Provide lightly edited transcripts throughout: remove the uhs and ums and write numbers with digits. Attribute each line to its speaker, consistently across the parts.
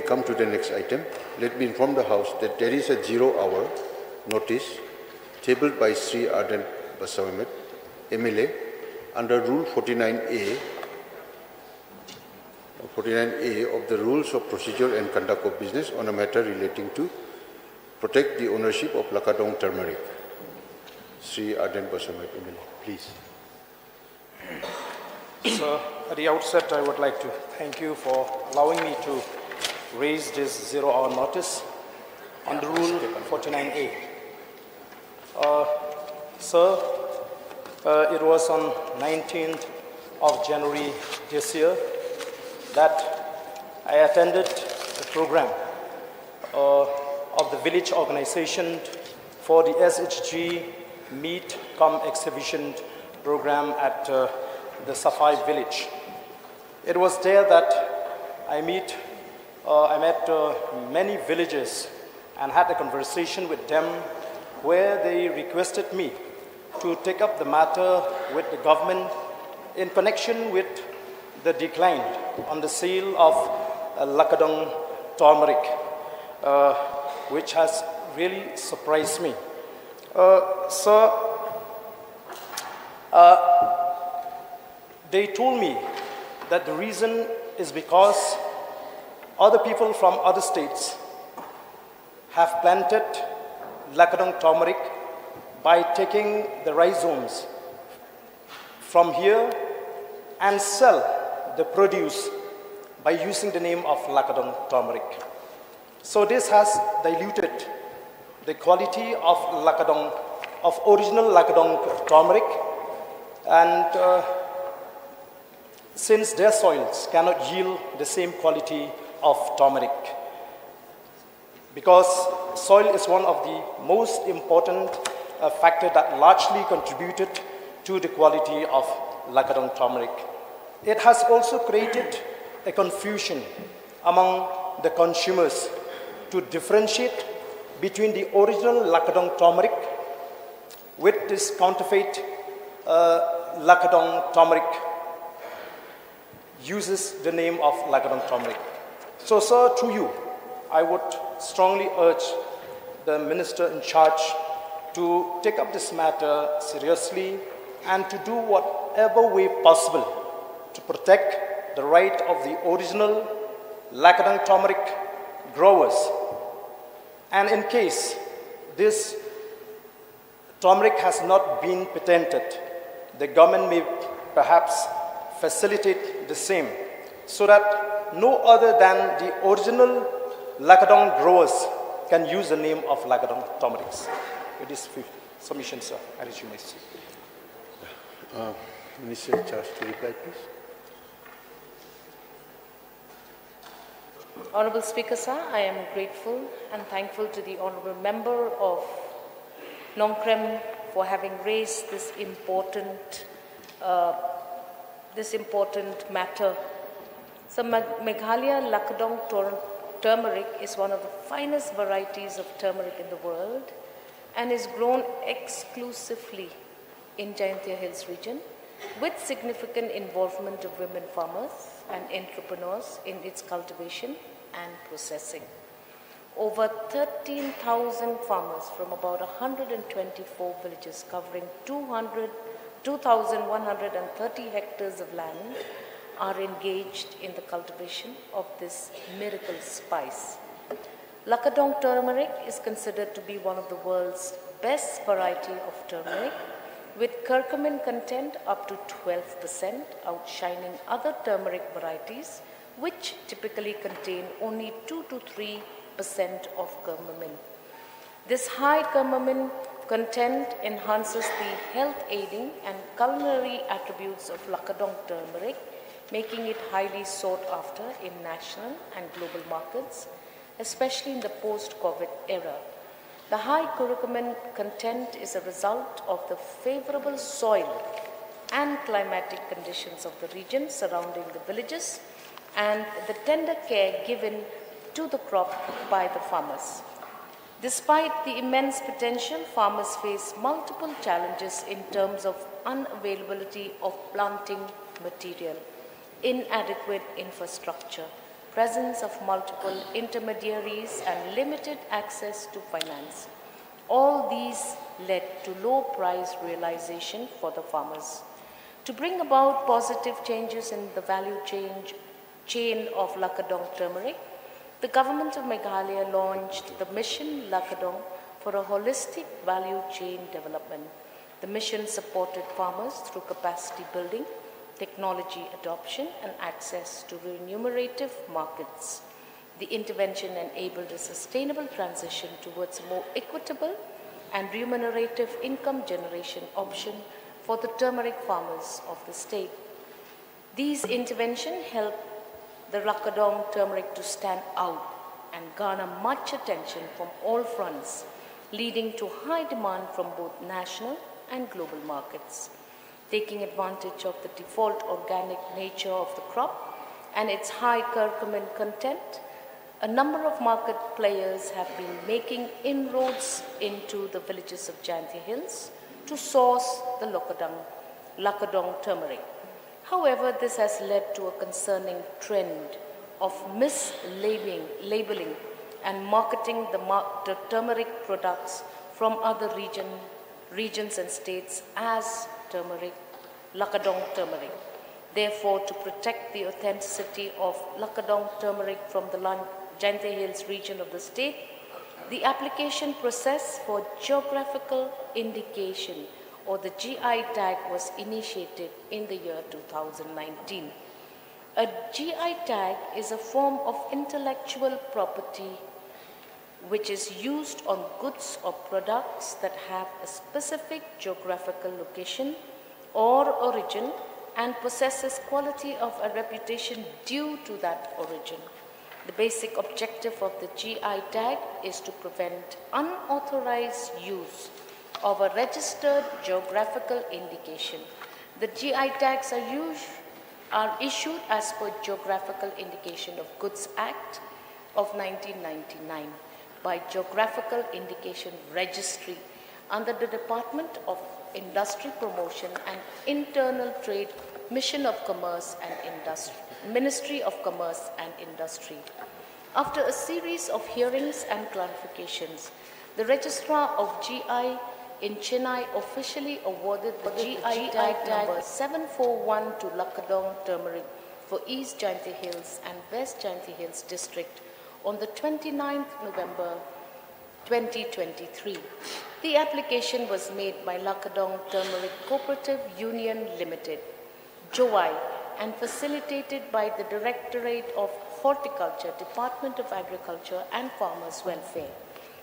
Speaker 1: come to the next item, let me inform the House that there is a 0-hour notice tabled by Sri Ardent Basawamet, MLA, under Rule 49A of the Rules of Procedure and Conduct of Business on a matter relating to protect the ownership of Lakadong turmeric. Sri Ardent Basawamet, MLA, please.
Speaker 2: So, at the outset, I would like to thank you for allowing me to raise this 0-hour notice under Rule 49A. Sir, it was on 19th of January this year that I attended the program of the village organization for the SHG Meet Come Exhibition program at the Safai village. It was there that I met many villagers and had a conversation with them where they requested me to take up the matter with the government in connection with the decline on the sale of Lakadong turmeric, which has really surprised me. They told me that the reason is because other people from other states have planted Lakadong turmeric by taking the rhizomes from here and sell the produce by using the name of Lakadong turmeric. So this has diluted the quality of Lakadong, of original Lakadong turmeric, and since their soils cannot yield the same quality of turmeric, because soil is one of the most important factor that largely contributed to the quality of Lakadong turmeric. It has also created a confusion among the consumers to differentiate between the original Lakadong turmeric with this counterfeit Lakadong turmeric uses the name of Lakadong turmeric. So, sir, to you, I would strongly urge the minister in charge to take up this matter seriously and to do whatever way possible to protect the right of the original Lakadong turmeric growers. And in case this turmeric has not been patented, the government may perhaps facilitate the same so that no other than the original Lakadong growers can use the name of Lakadong turmerics. With this submission, sir, I resume my seat.
Speaker 1: Minister in charge to reply, please.
Speaker 3: Honorable Speaker, sir, I am grateful and thankful to the Honorable Member of Nongkrem for having raised this important matter. So Meghalaya Lakadong turmeric is one of the finest varieties of turmeric in the world and is grown exclusively in Jaintia Hills region with significant involvement of women farmers and entrepreneurs in its cultivation and processing. Over 13,000 farmers from about 124 villages covering 2,130 hectares of land are engaged in the cultivation of this miracle spice. Lakadong turmeric is considered to be one of the world's best variety of turmeric, with curcumin content up to 12%, outshining other turmeric varieties, which typically contain only 2 to 3% of curcumin. This high curcumin content enhances the health aiding and culinary attributes of Lakadong turmeric, making it highly sought after in national and global markets, especially in the post-COVID era. The high curcumin content is a result of the favorable soil and climatic conditions of the region surrounding the villages and the tender care given to the crop by the farmers. Despite the immense potential, farmers face multiple challenges in terms of unavailability of planting material, inadequate infrastructure, presence of multiple intermediaries, and limited access to finance. All these led to low price realization for the farmers. To bring about positive changes in the value chain of Lakadong turmeric, the government of Meghalaya launched the Mission Lakadong for a holistic value chain development. The mission supported farmers through capacity building, technology adoption, and access to remunerative markets. The intervention enabled a sustainable transition towards a more equitable and remunerative income generation option for the turmeric farmers of the state. These interventions helped the Lakadong turmeric to stand out and garner much attention from all fronts, leading to high demand from both national and global markets. Taking advantage of the default organic nature of the crop and its high curcumin content, a number of market players have been making inroads into the villages of Jayanti Hills to source the Lakadong turmeric. However, this has led to a concerning trend of mislabeling and marketing the turmeric products from other regions and states as Lakadong turmeric. Therefore, to protect the authenticity of Lakadong turmeric from the Jayanti Hills region of the state, the application process for geographical indication or the GI tag was initiated in the year 2019. A GI tag is a form of intellectual property which is used on goods or products that have a specific geographical location or origin and possesses quality of a reputation due to that origin. The basic objective of the GI tag is to prevent unauthorized use of a registered geographical indication. The GI tags are issued as per Geographical Indication of Goods Act of 1999 by Geographical Indication Registry under the Department of Industry Promotion and Internal Trade, Ministry of Commerce and Industry. After a series of hearings and clarifications, the Registrar of GI in Chennai officially awarded the GI tag number 741 to Lakadong turmeric for East Jayanti Hills and West Jayanti Hills district on the 29th November 2023. The application was made by Lakadong Turmeric Cooperative Union Limited, JOI, and facilitated by the Directorate of Horticulture, Department of Agriculture and Farmers Welfare.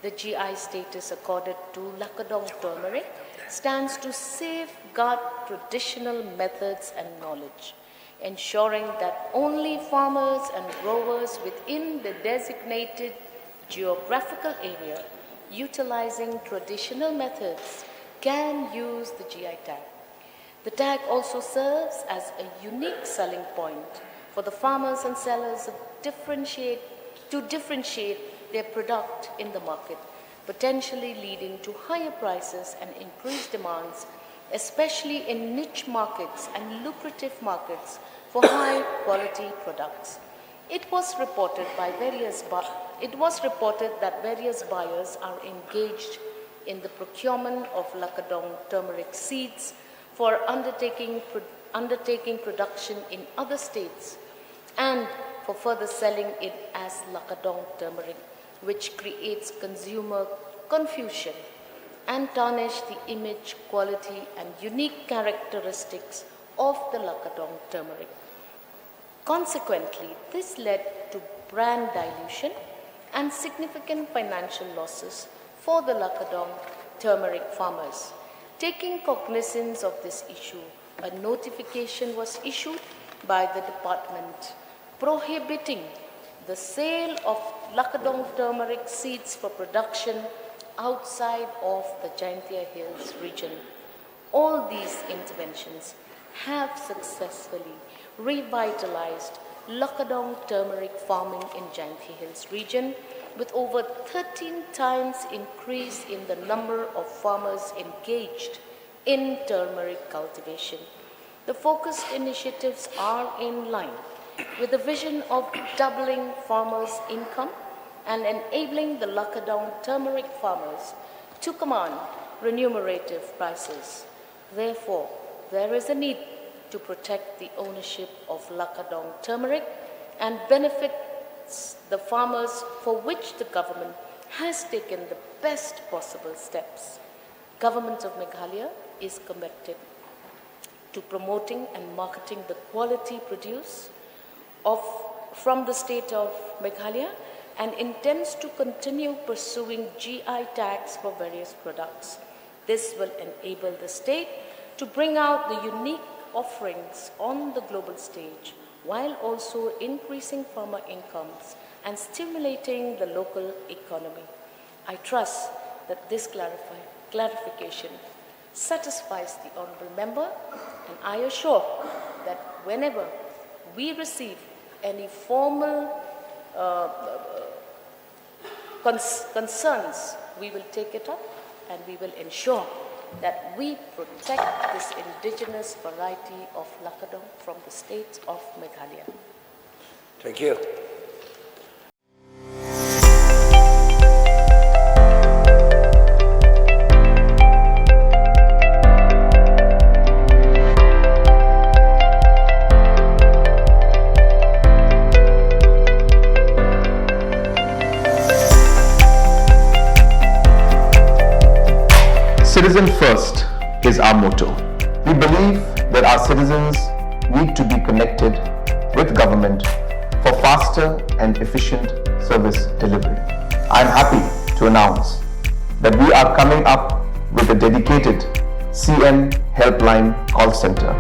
Speaker 3: The GI status accorded to Lakadong turmeric stands to safeguard traditional methods and knowledge, ensuring that only farmers and growers within the designated geographical area utilizing traditional methods can use the GI tag. The tag also serves as a unique selling point for the farmers and sellers to differentiate their product in the market, potentially leading to higher prices and increased demands, especially in niche markets and lucrative markets for high quality products. It was reported that various buyers are engaged in the procurement of Lakadong turmeric seeds for undertaking production in other states and for further selling it as Lakadong turmeric, which creates consumer confusion and tarnish the image, quality, and unique characteristics of the Lakadong turmeric. Consequently, this led to brand dilution and significant financial losses for the Lakadong turmeric farmers. Taking cognizance of this issue, a notification was issued by the department prohibiting the sale of Lakadong turmeric seeds for production outside of the Jayanti Hills region. All these interventions have successfully revitalized Lakadong turmeric farming in Jayanti Hills region, with over 13 times increase in the number of farmers engaged in turmeric cultivation. The focused initiatives are in line with the vision of doubling farmers' income and enabling the Lakadong turmeric farmers to command remunerative prices. Therefore, there is a need to protect the ownership of Lakadong turmeric and benefits the farmers, for which the government has taken the best possible steps. Government of Meghalaya is committed to promoting and marketing the quality produce from the state of Meghalaya and intends to continue pursuing GI tags for various products. This will enable the state to bring out the unique offerings on the global stage while also increasing farmer incomes and stimulating the local economy. I trust that this clarification satisfies the honourable member, and I assure that whenever we receive any formal concerns, we will take it up and we will ensure that we protect this indigenous variety of Lakadong from the state of Meghalaya.
Speaker 4: Thank you.
Speaker 5: Citizen first is our motto. We believe that our citizens need to be connected with government for faster and efficient service delivery. I am happy to announce that we are coming up with a dedicated CM helpline call center